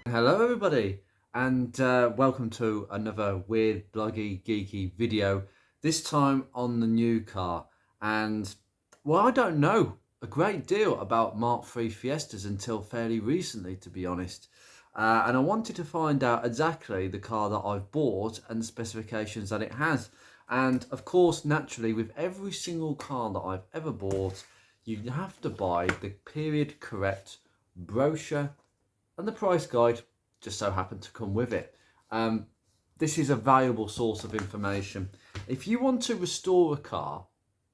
Hello everybody, and welcome to another weird, bloggy, geeky video, this time on the new car. And well, I don't know a great deal about Mark III Fiestas until fairly recently, to be honest. And I wanted to find out exactly the car that I've bought and the specifications that it has. And of course, naturally, with every single car that I've ever bought, you have to buy the period correct brochure, and the price guide just so happened to come with it. This is a valuable source of information. If you want to restore a car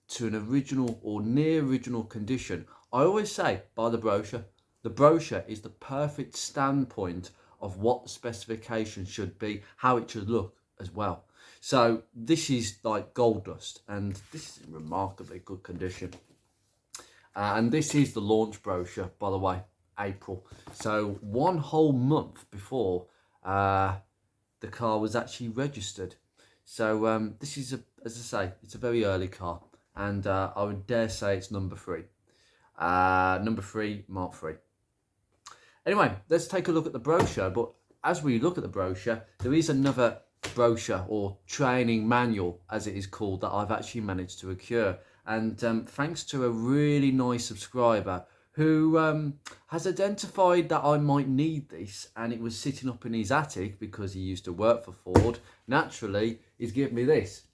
to an original or near original condition, I always say buy the brochure. The brochure is the perfect standpoint of what the specification should be, how it should look as well. So this is like gold dust, and this is in remarkably good condition. And this is the launch brochure, by the way, April. So one whole month before the car was actually registered. So this is, as I say, it's a very early car. And I would dare say it's number 3. Number 3, Mark III. Anyway, let's take a look at the brochure. But as we look at the brochure, there is another brochure or training manual, as it is called, that I've actually managed to procure. And thanks to a really nice subscriber who has identified that I might need this, and it was sitting up in his attic because he used to work for Ford. Naturally, he's given me this.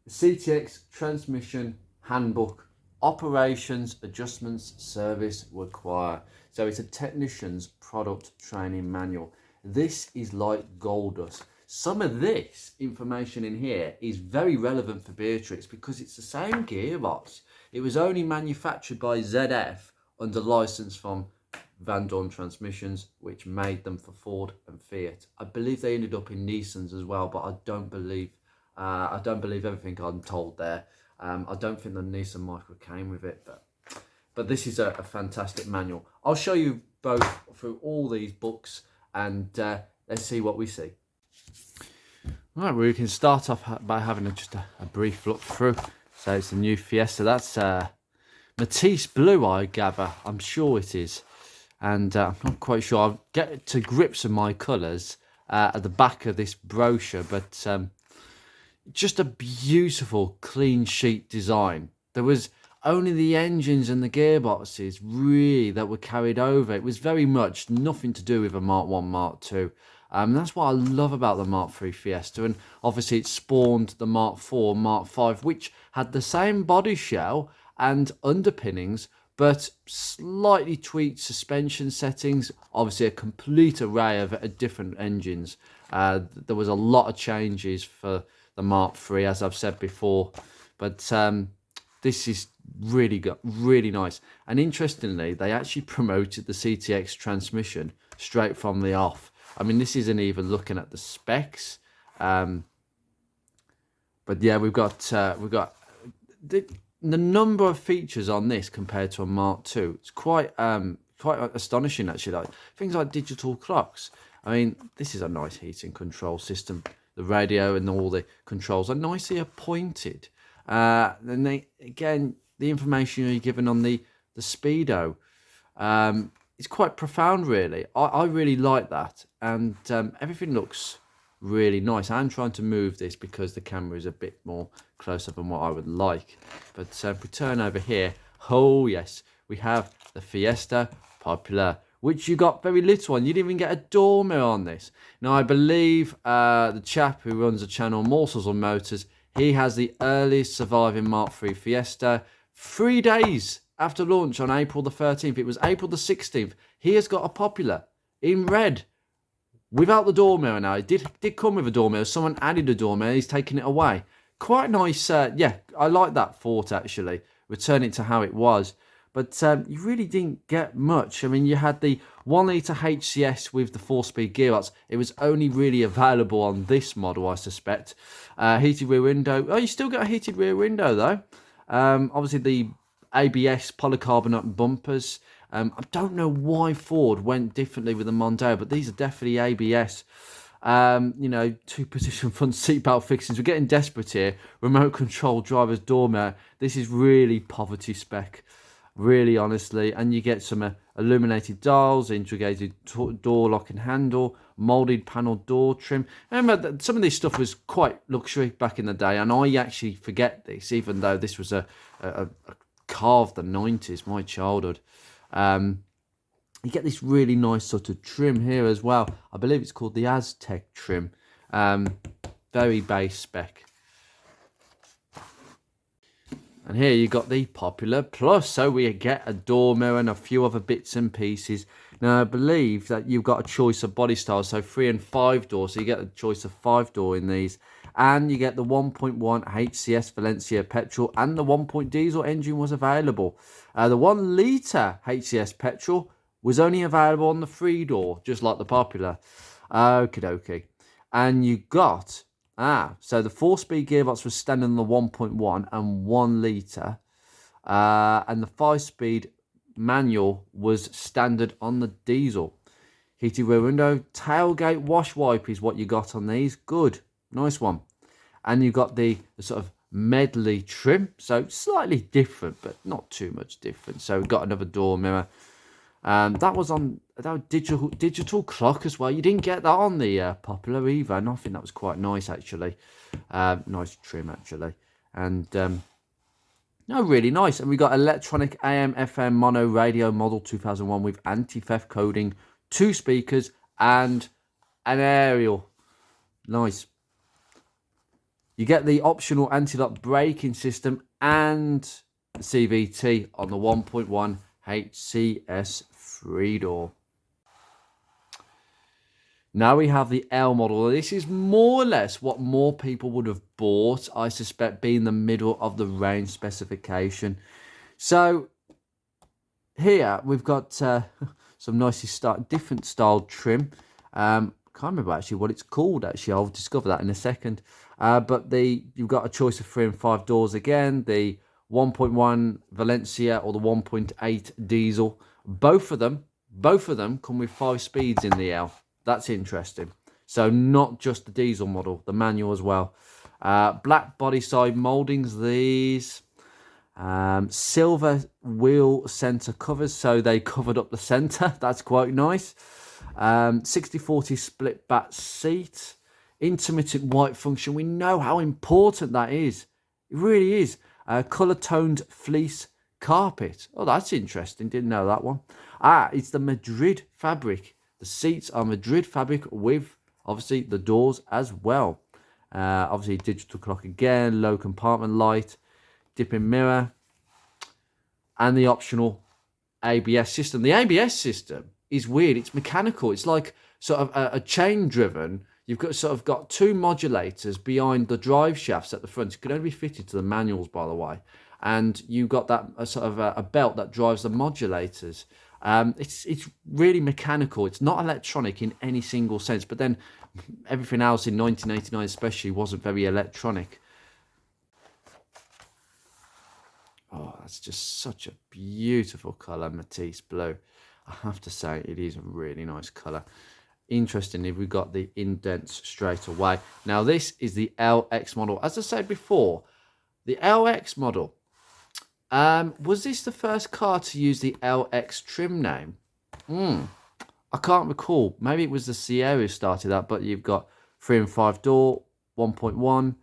The CTX Transmission Handbook, Operations, Adjustments, Service Require. So it's a technician's product training manual. This is like gold dust. Some of this information in here is very relevant for Beatrix because it's the same gearbox. It was only manufactured by ZF under license from Van Dorn Transmissions, which made them for Ford and Fiat. I believe they ended up in Nissans as well, but I don't believe everything I'm told there. I don't think the Nissan Micra came with it, but this is a fantastic manual. I'll show you both through all these books, and let's see what we see. Right, we can start off by having just a brief look through. So it's the new Fiesta. That's Matisse Blue, I gather. I'm sure it is. And I'm not quite sure. I'll get to grips with my colours at the back of this brochure. But just a beautiful clean sheet design. There was only the engines and the gearboxes really that were carried over. It was very much nothing to do with a Mark 1, Mark 2. That's what I love about the Mark III Fiesta, and obviously it spawned the Mark IV, Mark V, which had the same body shell and underpinnings, but slightly tweaked suspension settings, obviously a complete array of different engines. There was a lot of changes for the Mark III, as I've said before, but this is really good, really nice. And interestingly, they actually promoted the CTX transmission straight from the off. I mean, this isn't even looking at the specs, but yeah, we've got the number of features on this compared to a Mark II. It's quite astonishing actually. Like things like digital clocks. I mean, this is a nice heating control system. The radio and all the controls are nicely appointed. Then the information you're given on the speedo. It's quite profound, really. I really like that, and everything looks really nice. I'm trying to move this because the camera is a bit more closer than what I would like. But if we turn over here, oh yes, we have the Fiesta Popular, which you got very little on. You didn't even get a door mirror on this. Now, I believe the chap who runs the channel, Morsels on Motors, he has the earliest surviving Mark III Fiesta. 3 days after launch on April the 13th, it was April the 16th, he has got a Popular in red without the door mirror now. It did come with a door mirror. Someone added a door mirror. He's taken it away. Quite nice. Yeah, I like that thought, actually. Return it to how it was. But you really didn't get much. I mean, you had the 1 litre HCS with the 4-speed gearbox. It was only really available on this model, I suspect. Heated rear window. Oh, you still got a heated rear window, though. Obviously, the ABS polycarbonate bumpers. I don't know why Ford went differently with the Mondeo, but these are definitely ABS. 2-position front seatbelt fixings. We're getting desperate here. Remote control driver's door mirror. This is really poverty spec. really honestly. And you get some illuminated dials, integrated door lock and handle, molded panel door trim. I remember that some of this stuff was quite luxury back in the day, and I actually forget this, even though this was a car of the 90s, my childhood. You get this really nice sort of trim here as well. I believe it's called the Aztec trim. Very base spec. And here you got the Popular Plus. So we get a door mirror and a few other bits and pieces. Now I believe that you've got a choice of body styles, so 3 and 5 door. So you get a choice of 5 door in these. And you get the 1.1 HCS Valencia petrol, and the 1 diesel engine was available. The 1 litre HCS petrol was only available on the 3 door, just like the Popular. Okie dokie. And you got, so the 4-speed gearbox was standard on the 1.1 and 1 litre. And the 5-speed manual was standard on the diesel. Heated rear window, tailgate wash wipe is what you got on these. Good, nice one. And you got the sort of medley trim, so slightly different, but not too much different. So we've got another door mirror. That was digital clock as well. You didn't get that on the Popular either, and I think that was quite nice actually. Nice trim actually, and no, really nice. And we got electronic AM FM mono radio model 2001 with anti-theft coding, 2 speakers and an aerial. Nice. You get the optional anti-lock braking system and the CVT on the 1.1 HCS 3-door. Now we have the L model. This is more or less what more people would have bought, I suspect, being the middle of the range specification. So here we've got some nicely different styled trim. Can't remember actually what it's called. Actually, I'll discover that in a second. But you've got a choice of 3 and 5 doors again. The 1.1 Valencia or the 1.8 diesel. Both of them come with 5 speeds in the L. That's interesting. So not just the diesel model, the manual as well. Black body side mouldings, these. Silver wheel center covers, so they covered up the center. That's quite nice. 60/40 split back seat. Intermittent white function. We know how important that is. It really is. Colour-toned fleece carpet. Oh, that's interesting. Didn't know that one. It's the Madrid fabric. The seats are Madrid fabric with, obviously, the doors as well. Obviously, digital clock again, low compartment light, dipping mirror, and the optional ABS system. The ABS system is weird. It's mechanical. It's like sort of a chain-driven. You've got 2 modulators behind the drive shafts at the front. It can only be fitted to the manuals, by the way. And you've got that a belt that drives the modulators. It's really mechanical. It's not electronic in any single sense. But then everything else in 1989 especially wasn't very electronic. Oh, that's just such a beautiful colour, Matisse Blue. I have to say, it is a really nice colour. Interestingly, we've got the indents straight away. Now, this is the LX model. As I said before, the LX model. Was this the first car to use the LX trim name? I can't recall. Maybe it was the Sierra who started that, but you've got 3 and 5 door, 1.1.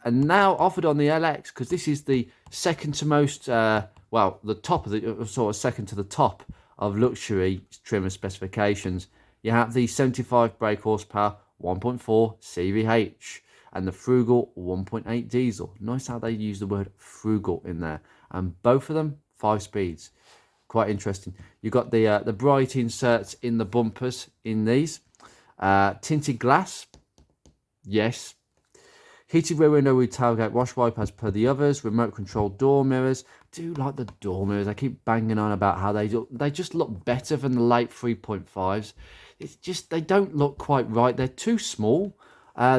And now offered on the LX, because this is the second to most, the top of the, sort of second to the top of luxury trim and specifications. You have the 75 brake horsepower, 1.4 CVH, and the frugal 1.8 diesel. Nice how they use the word frugal in there. And both of them, 5 speeds. Quite interesting. You've got the bright inserts in the bumpers in these. Tinted glass, yes. Heated rear window with tailgate wash wipe as per the others. Remote control door mirrors. Do like the door mirrors. I keep banging on about how they just look better than the late 3.5s. It's just, they don't look quite right. They're too small.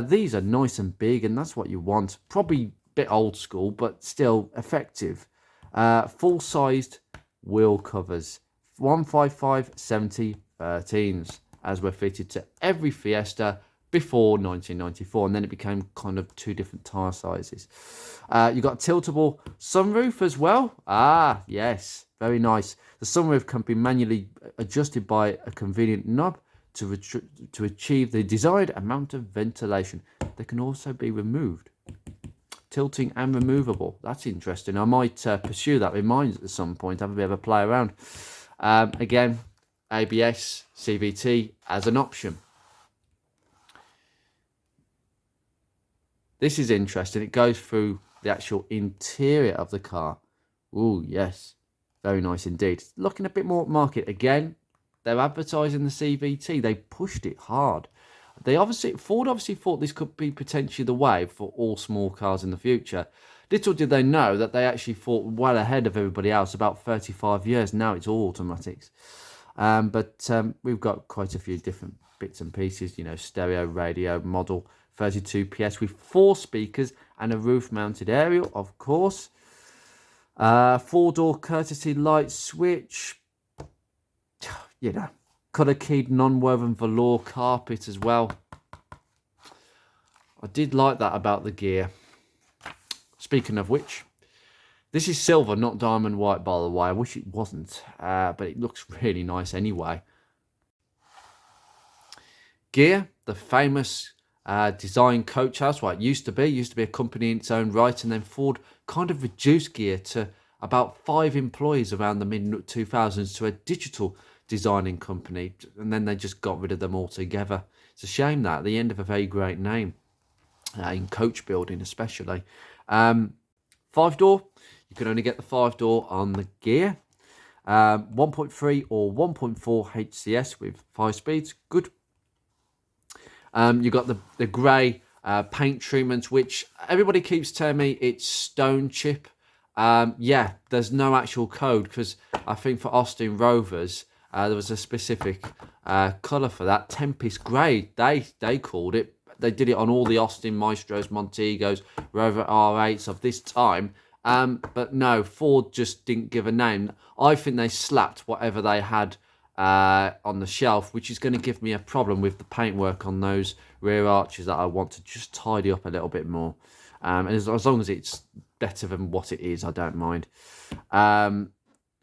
These are nice and big, and that's what you want. Probably a bit old school, but still effective. Full-sized wheel covers. 155/70 13s, as were fitted to every Fiesta before 1994, and then it became kind of two different tyre sizes. You got a tiltable sunroof as well. Ah, yes, very nice. The sunroof can be manually adjusted by a convenient knob to achieve the desired amount of ventilation. They can also be removed. Tilting and removable. That's interesting. I might pursue that in mine at some point, have a bit of a play around. Again, ABS, CVT as an option. This is interesting. It goes through the actual interior of the car. Oh, yes. Very nice indeed. Looking a bit more at market. Again, they're advertising the CVT. They pushed it hard. Ford obviously thought this could be potentially the way for all small cars in the future. Little did they know that they actually thought well ahead of everybody else, about 35 years. Now it's all automatics. But we've got quite a few different bits and pieces, you know, stereo, radio, model, 32 PS with 4 speakers and a roof-mounted aerial, of course. 4-door courtesy light switch, you know, colour-keyed non-woven velour carpet as well. I did like that about the Ghia. Speaking of which, this is silver, not diamond white, by the way. I wish it wasn't, but it looks really nice anyway. Ghia, the famous design coach house, well, it used to be a company in its own right, and then Ford kind of reduced Ghia to about 5 employees around the mid-2000s to a digital designing company, and then they just got rid of them altogether. It's a shame that, at the end of a very great name, in coach building especially. 5-door, you can only get the 5-door on the Ghia. 1.3 or 1.4 HCS with 5 speeds, good. You got the grey paint treatment, which everybody keeps telling me it's stone chip. Yeah, there's no actual code, because I think for Austin Rovers, there was a specific colour for that. Tempest Grey, they called it. They did it on all the Austin Maestros, Montegos, Rover R8s of this time. But no, Ford just didn't give a name. I think they slapped whatever they had on the shelf, which is going to give me a problem with the paintwork on those rear arches that I want to just tidy up a little bit more. And as long as it's better than what it is, I don't mind.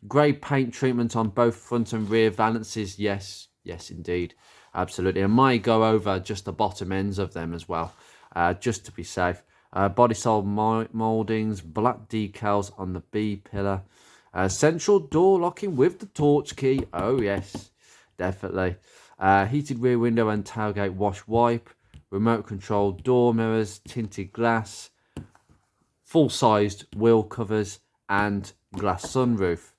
Grey paint treatment on both front and rear valances. Yes, indeed. Absolutely. I might go over just the bottom ends of them as well, just to be safe. Body style mouldings, black decals on the B pillar. Central door locking with the torch key. Oh, yes, definitely. Heated rear window and tailgate wash wipe. Remote control door mirrors, tinted glass. Full-sized wheel covers and glass sunroof.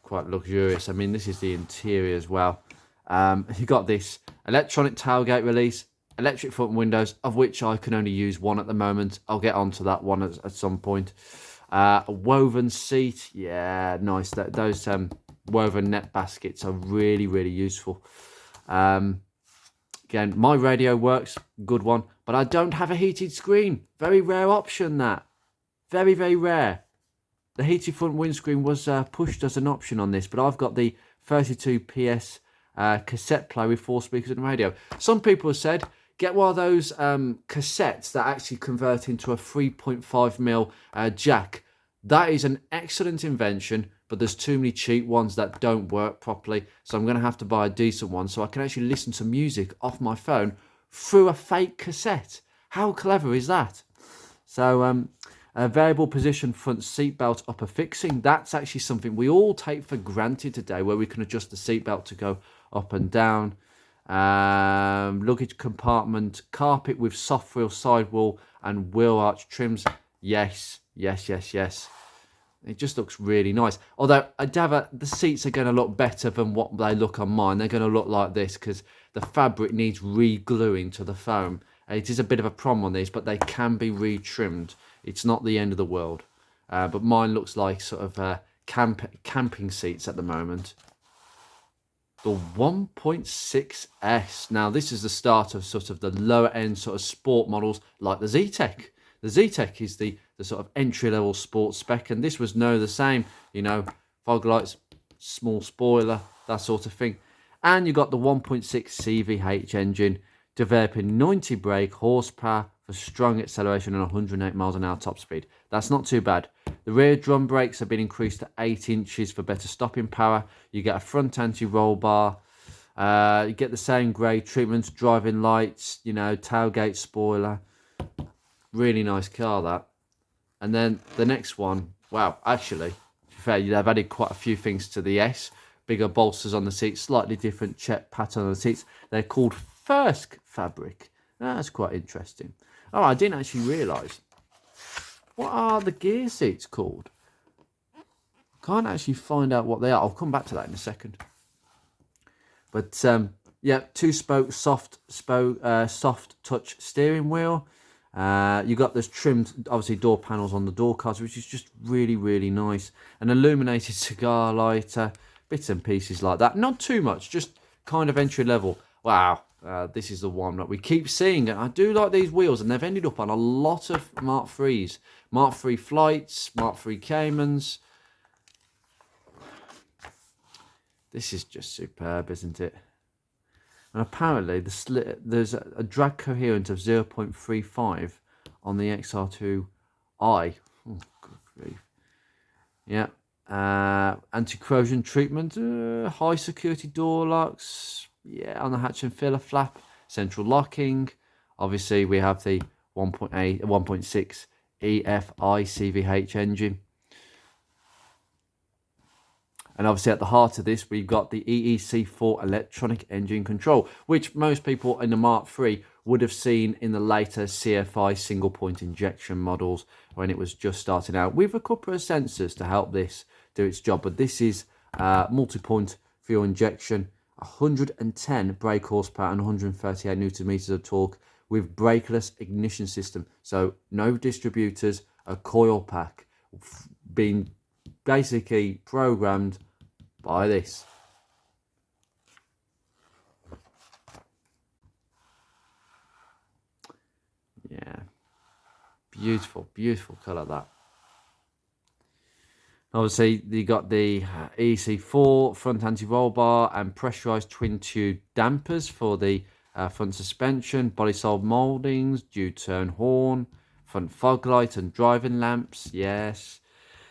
Quite luxurious. I mean, this is the interior as well. You got this electronic tailgate release, electric front windows, of which I can only use one at the moment. I'll get onto that one at some point. A woven seat, yeah, nice. Those woven net baskets are really, really useful. Again, my radio works, good one, but I don't have a heated screen. Very rare option, that. Very, very rare. The heated front windscreen was pushed as an option on this, but I've got the 32 PS cassette player with 4 speakers and radio. Some people have said, get one of those cassettes that actually convert into a 3.5mm jack. That is an excellent invention, but there's too many cheap ones that don't work properly. So I'm going to have to buy a decent one so I can actually listen to music off my phone through a fake cassette. How clever is that? So a variable position front seatbelt upper fixing. That's actually something we all take for granted today, where we can adjust the seatbelt to go up and down. Luggage compartment, carpet with soft wheel sidewall and wheel arch trims. Yes. It just looks really nice. Although the seats are going to look better than what they look on mine. They're going to look like this because the fabric needs re-gluing to the foam. It is a bit of a problem on these, but they can be re-trimmed. It's not the end of the world. But mine looks like sort of camping seats at the moment. The 1.6S. Now, this is the start of sort of the lower end sort of sport models like the Z-Tech. The Z-Tech is the sort of entry-level sports spec, and this was the same, you know, fog lights, small spoiler, that sort of thing. And you got the 1.6 CVH engine, developing 90 brake horsepower for strong acceleration and 108 miles an hour top speed. That's not too bad. The rear drum brakes have been increased to 8 inches for better stopping power. You get a front anti-roll bar. You get the same grey treatments, driving lights, you know, tailgate spoiler. Really nice car, that. And then the next one, wow, actually, to be fair, they've added quite a few things to the S. Bigger bolsters on the seats, slightly different check pattern on the seats. They're called First fabric. That's quite interesting. Oh, I didn't actually realise. What are the gear seats called? Can't actually find out what they are. I'll come back to that in a second. But yeah, 2-spoke soft touch steering wheel. You got this trimmed, obviously, door panels on the door cards, which is just really, really nice. An illuminated cigar lighter, bits and pieces like that. Not too much, just kind of entry level. Wow, this is the one that we keep seeing. And I do like these wheels, and they've ended up on a lot of Mark IIIs. Mark III Flights, Mark III Caymans. This is just superb, isn't it? And apparently there's a drag coherence of 0.35 on the XR2i. Oh, good grief. Yeah. Anti-corrosion treatment. High security door locks. Yeah, on the hatch and filler flap. Central locking. Obviously, we have the 1.6 EFI CVH engine. And obviously at the heart of this, we've got the EEC4 electronic engine control, which most people in the Mark III would have seen in the later CFI single point injection models when it was just starting out, with a couple of sensors to help this do its job. But this is multi-point fuel injection, 110 brake horsepower and 138 newton meters of torque with brakeless ignition system. So no distributors, a coil pack being basically programmed by this. Yeah, beautiful, beautiful colour, that. Obviously, you got the EC4 front anti-roll bar and pressurized twin tube dampers for the front suspension, body solid mouldings, dew-turn horn, front fog light and driving lamps. Yes.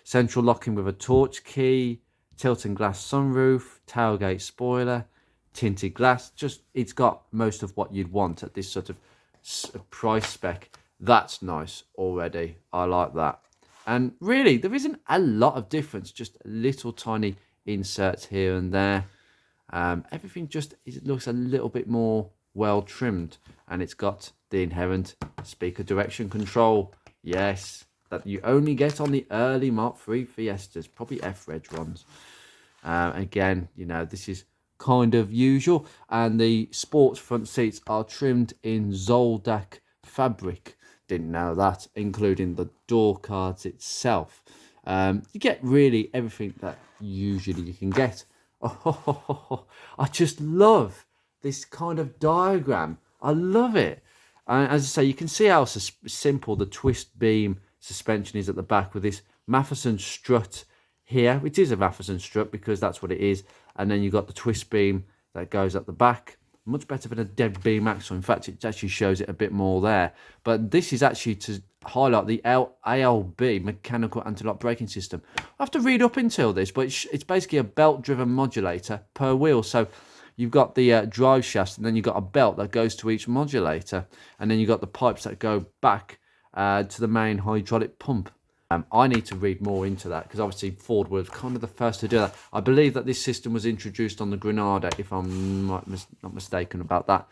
Central locking with a torch key, tilt and glass sunroof, tailgate spoiler, tinted glass. Just, it's got most of what you'd want at this sort of price spec. That's nice already. I like that. And really, there isn't a lot of difference, just little tiny inserts here and there. Everything just looks a little bit more well trimmed, and it's got the inherent speaker direction control. Yes, that you only get on the early Mark III Fiestas, probably F-Reg ones. Again, you know, this is kind of usual. And the sports front seats are trimmed in Zoldak fabric. Didn't know that, including the door cards itself. You get really everything that usually you can get. Oh, I just love this kind of diagram. I love it. And as I say, you can see how simple the twist beam suspension is at the back with this Matheson strut here, which is a Matheson strut because that's what it is. And then you've got the twist beam that goes at the back. Much better than a dead beam axle. In fact, it actually shows it a bit more there. But this is actually to highlight the ALB, mechanical anti-lock braking system. I have to read up until this, but it's basically a belt-driven modulator per wheel. So you've got the drive shaft, and then you've got a belt that goes to each modulator. And then you've got the pipes that go back to the main hydraulic pump. I need to read more into that because obviously Ford was kind of the first to do that. I believe that this system was introduced on the Granada, if I'm not mistaken about that.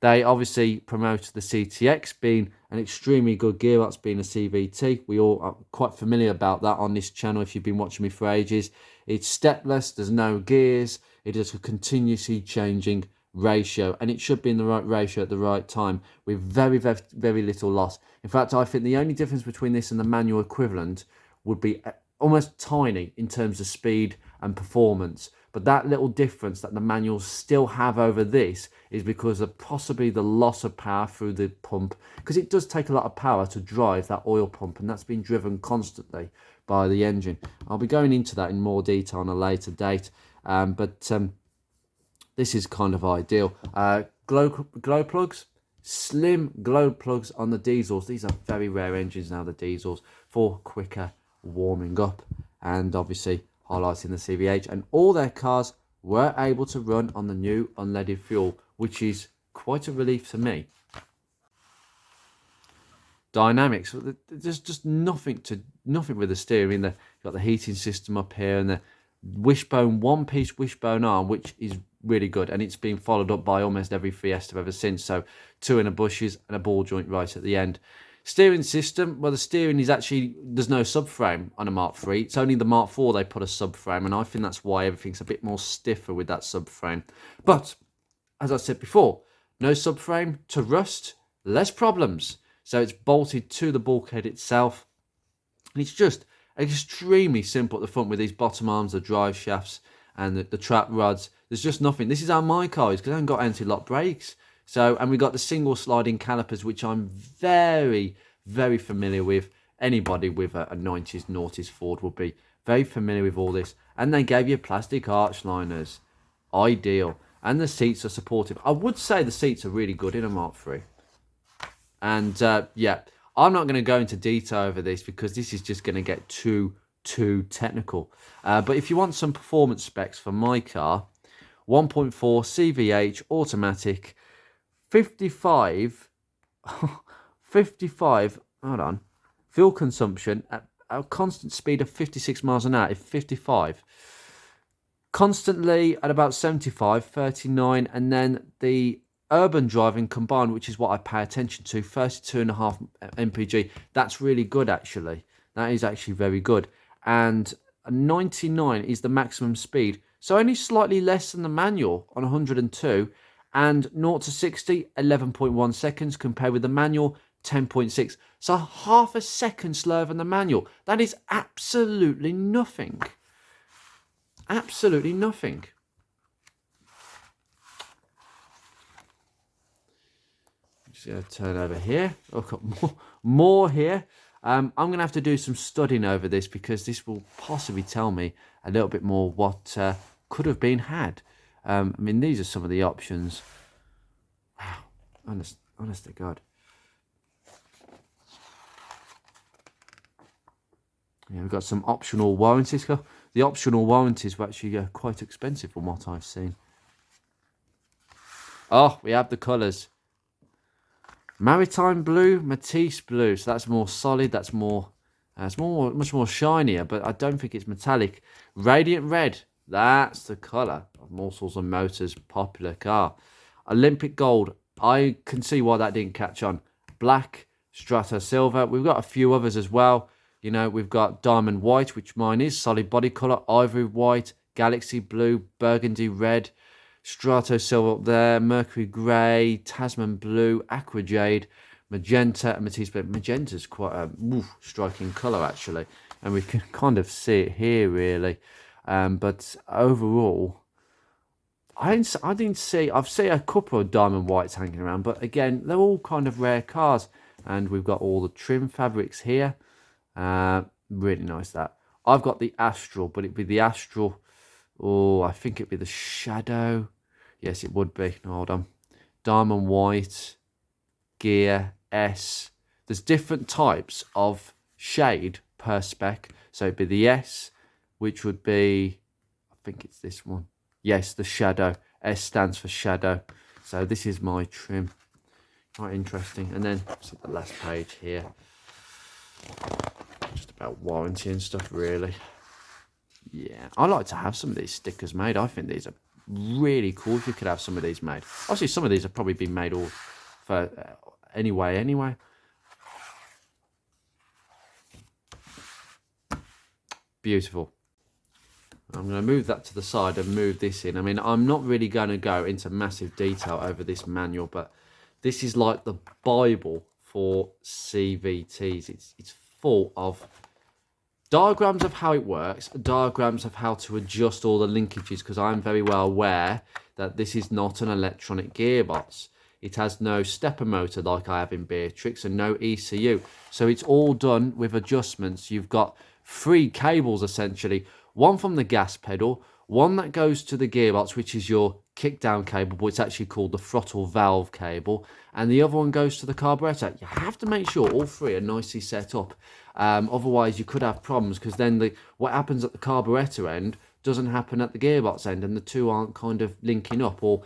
They obviously promoted the CTX being an extremely good gearbox, being a CVT. We all are quite familiar about that on this channel if you've been watching me for ages. It's stepless, there's no gears, it is a continuously changing ratio, and it should be in the right ratio at the right time with very, very, very little loss. In fact, I think the only difference between this and the manual equivalent would be almost tiny in terms of speed and performance. But that little difference that the manuals still have over this is because of possibly the loss of power through the pump, because it does take a lot of power to drive that oil pump, and that's been driven constantly by the engine. I'll be going into that in more detail on a later date, but This is kind of ideal. Glow plugs, slim glow plugs on the diesels. These are very rare engines now, the diesels, for quicker warming up, and obviously highlighting the CVH. And all their cars were able to run on the new unleaded fuel, which is quite a relief to me. Dynamics, there's just nothing with the steering. You've got the heating system up here, and the wishbone, one-piece wishbone arm, which is really good, and it's been followed up by almost every Fiesta ever since. So 2 inner bushes and a ball joint right at the end. Steering system, well, the steering is actually, there's no subframe on a Mark III. It's only the Mark IV they put a subframe, and I think that's why everything's a bit more stiffer with that subframe. But as I said before, no subframe to rust, less problems. So it's bolted to the bulkhead itself. And it's just extremely simple at the front with these bottom arms, the drive shafts, and the trap rods. There's just nothing. This is how my car is, because I haven't got anti-lock brakes. So, and we got the single sliding calipers, which I'm very, very familiar with. Anybody with a 90s, noughties Ford will be very familiar with all this. And they gave you plastic arch liners. Ideal. And the seats are supportive. I would say the seats are really good in a Mark III. And yeah, I'm not going to go into detail over this because this is just going to get too technical. But if you want some performance specs for my car, 1.4 CVH automatic, 55, hold on, fuel consumption at a constant speed of 56 miles an hour is 55. Constantly at about 75, 39, and then the urban driving combined, which is what I pay attention to, 32.5 mpg. That's really good, actually. That is actually very good. And 99 is the maximum speed, so only slightly less than the manual on 102. And 0 to 60, 11.1 seconds, compared with the manual, 10.6. So half a second slower than the manual. That is absolutely nothing. Absolutely nothing. Just going to turn over here. I've got more here. I'm going to have to do some studying over this, because this will possibly tell me a little bit more what could have been had. I mean, these are some of the options. Wow, honest to God. Yeah, we've got some optional warranties. The optional warranties were actually quite expensive from what I've seen. Oh, we have the colours. Maritime blue, Matisse blue. So that's more solid. That's more, much more shinier. But I don't think it's metallic. Radiant red. That's the colour of Morsels and Motors' popular car. Olympic gold. I can see why that didn't catch on. Black, Strato silver. We've got a few others as well. You know, we've got diamond white, which mine is. Solid body colour. Ivory white. Galaxy blue. Burgundy red. Strato silver up there, Mercury grey, Tasman blue, Aqua jade, magenta, and Matisse blue. Magenta's quite a striking colour, actually, and we can kind of see it here, really. But overall, I didn't see. I've seen a couple of diamond whites hanging around, but again, they're all kind of rare cars. And we've got all the trim fabrics here. Really nice that. I've got the Astral, but it'd be the Astral. Oh, I think it'd be the Shadow. Yes, it would be. No, hold on. Diamond white, Ghia, S. There's different types of shade per spec. So it'd be the S, which would be, I think it's this one. Yes, the Shadow. S stands for Shadow. So this is my trim. Quite interesting. And then see the last page here. Just about warranty and stuff, really. Yeah, I like to have some of these stickers made. I think these are really cool if you could have some of these made. Obviously, some of these have probably been made all for anyway. Beautiful. I'm going to move that to the side and move this in. I mean, I'm not really going to go into massive detail over this manual, but this is like the Bible for CVTs. It's full of diagrams of how it works, diagrams of how to adjust all the linkages, because I'm very well aware that this is not an electronic gearbox. It has no stepper motor like I have in Beatrix, and no ECU. So it's all done with adjustments. You've got 3 cables, essentially. One from the gas pedal, one that goes to the gearbox, which is your kick down cable, but it's actually called the throttle valve cable, and the other one goes to the carburetor. You have to make sure all three are nicely set up, otherwise you could have problems, because then what happens at the carburetor end doesn't happen at the gearbox end, and the two aren't kind of linking up, or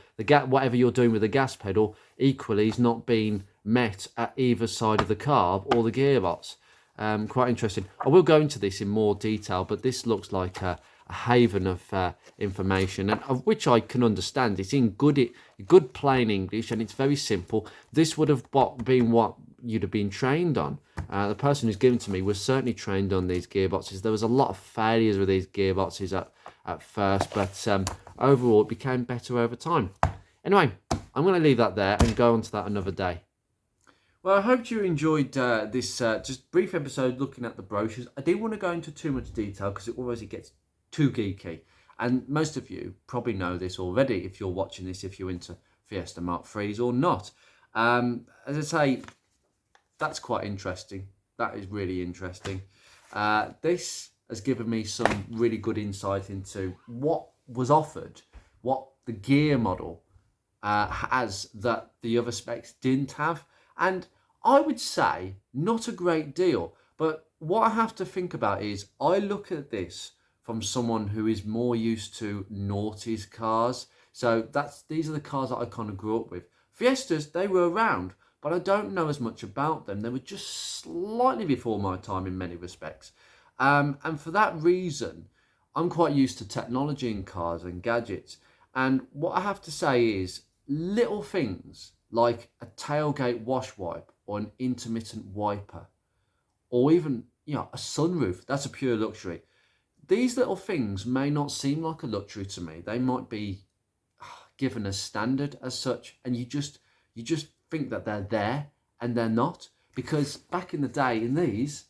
whatever you're doing with the gas pedal equally is not being met at either side of the carb or the gearbox. Quite interesting. I will go into this in more detail, but this looks like a haven of information, and of which I can understand. It's in good plain English, and it's very simple. This would have been what you'd have been trained on. The person who's given to me was certainly trained on these gearboxes. There was a lot of failures with these gearboxes at first, but overall it became better over time. Anyway, I'm going to leave that there and go on to that another day. Well, I hope you enjoyed this just brief episode looking at the brochures. I didn't want to go into too much detail because it always gets too geeky. And most of you probably know this already if you're watching this, if you're into Fiesta Mark IIIs or not. As I say, that's quite interesting. That is really interesting. This has given me some really good insight into what was offered, what the Ghia model has that the other specs didn't have. And I would say not a great deal. But what I have to think about is I look at this from someone who is more used to noughties cars. So these are the cars that I kind of grew up with. Fiestas, they were around, but I don't know as much about them. They were just slightly before my time in many respects. And for that reason, I'm quite used to technology in cars and gadgets. And what I have to say is little things like a tailgate wash wipe or an intermittent wiper, or even, a sunroof, that's a pure luxury. These little things may not seem like a luxury to me. They might be given as standard as such, and you just think that they're there, and they're not. Because back in the day, in these,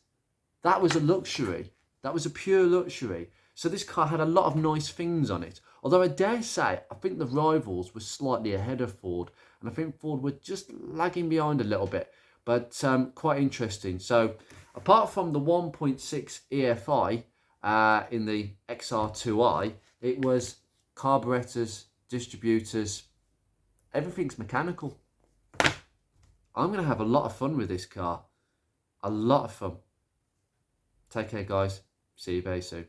that was a luxury. That was a pure luxury. So this car had a lot of nice things on it. Although I dare say, I think the rivals were slightly ahead of Ford, and I think Ford were just lagging behind a little bit. But quite interesting. So apart from the 1.6 EFI in the XR2i, it was carburetors, distributors, everything's mechanical. I'm going to have a lot of fun with this car. A lot of fun. Take care, guys. See you very soon.